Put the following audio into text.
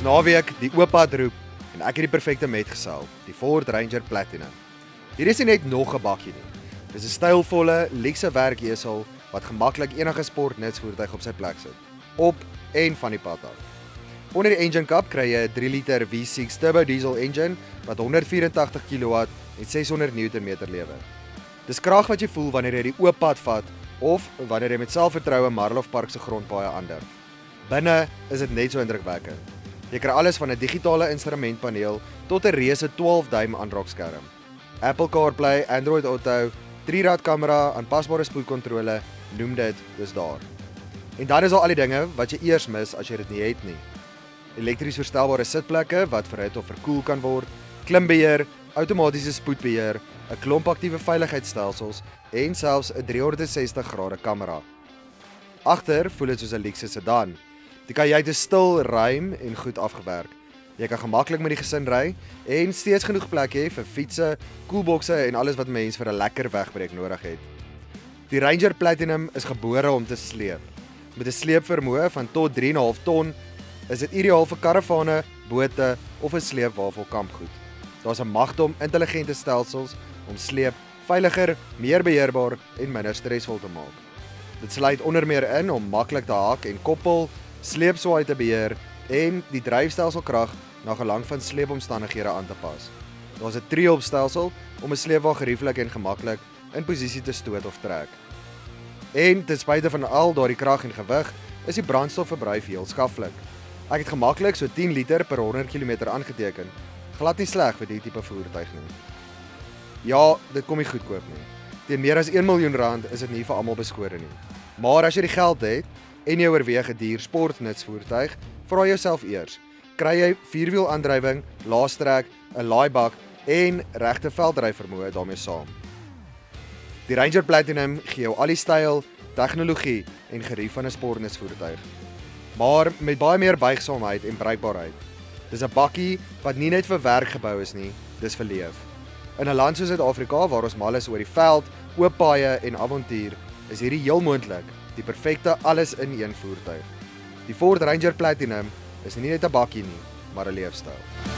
naweek die oop-pad roep en ek het die perfekte metgesel, die Ford Ranger Platinum. Hier is nie net nog 'n bakkie nie. Dis 'n stylvolle, luukse werkesel wat gemaklik enige sportnutsvoertuig op sy plek sit, op en van die pad af. Onder die engine cap kry jy 'n 3 liter V6 turbo diesel engine wat 184 kW en 600 Nm lewer. Dis krag wat jy voel wanneer jy die oop pad vat of wanneer jy met selfvertroue Marlof Park se grondpaaie ander. Binne is dit net so indrukwekkend. Jy kry alles van 'n digitale instrumentpaneel tot 'n reuse 12-duim aanraakskerm. Apple CarPlay, Android Auto, 3-rad kamera, aanpasbare spoedkontrole, noem dit, dis daar. En dan is al die dinge wat jy eers mis as jy dit nie het nie. Elektries verstelbare sitplekke wat verhit of verkoel kan word, klimbeheer, outomatiese spoedbeheer, 'n klomp aktiewe veiligheidsstelsels en selfs 'n 360° kamera. Agter voel dit soos 'n luukse sedan. Die kajuit is stil, ruim en goed afgewerk. Jy kan gemaklik met die gesin ry en steeds genoeg plek hê vir fietsse, koelbokse en alles wat mens vir 'n lekker wegbreek nodig het. Die Ranger Platinum is gebore om te sleep. Met 'n sleepvermoë van tot 3,5 ton is dit ideaal vir karavane, bote of 'n sleepwafel kampgoed. Daar's 'n magdom intelligente stelsels om sleep veiliger, meer beheerbaar en minder stresvol te maak. Dit sluit onder meer in om maklik te hak en koppel, sleepswaai te beheer en die dryfstelselkrag na gelang van sleepomstandighede aan te pas. Daar's 'n tree-opstelsel om 'n sleepwa gerieflik en gemaklik in posisie te stoot of trek. En ten spyte van al daardie krag en gewig, is die brandstofverbruik heel skaflik. Ek het gemaklik so 10 liter per 100 km aangeteken. Glad nie sleg vir die tipe voertuig nie. Ja, dit kom nie goedkoop nie. Teen meer as 1 miljoen rand is dit nie vir almal beskore nie. Maar as jy die geld het en jy oorweeg 'n duur sportnutsvoertuig, vra jouself eers: kry jy vierwielaandrywing, laastrek, 'n laaibak en regte veldryvermoë daarmee saam? Die Ranger Platinum gee jou al die styl, tegnologie en gerief van 'n sportnutsvoertuig, maar met baie meer buigsaamheid en bruikbaarheid. Dis 'n bakkie wat nie net vir werk gebou is nie, dis vir leef. In 'n land soos Suid-Afrika waar ons mal is oor die veld, oop paaie en avontuur, is hierdie heel moontlik die perfekte alles-in-een voertuig. Die Ford Ranger Platinum is nie net 'n bakkie nie, maar 'n leefstyl.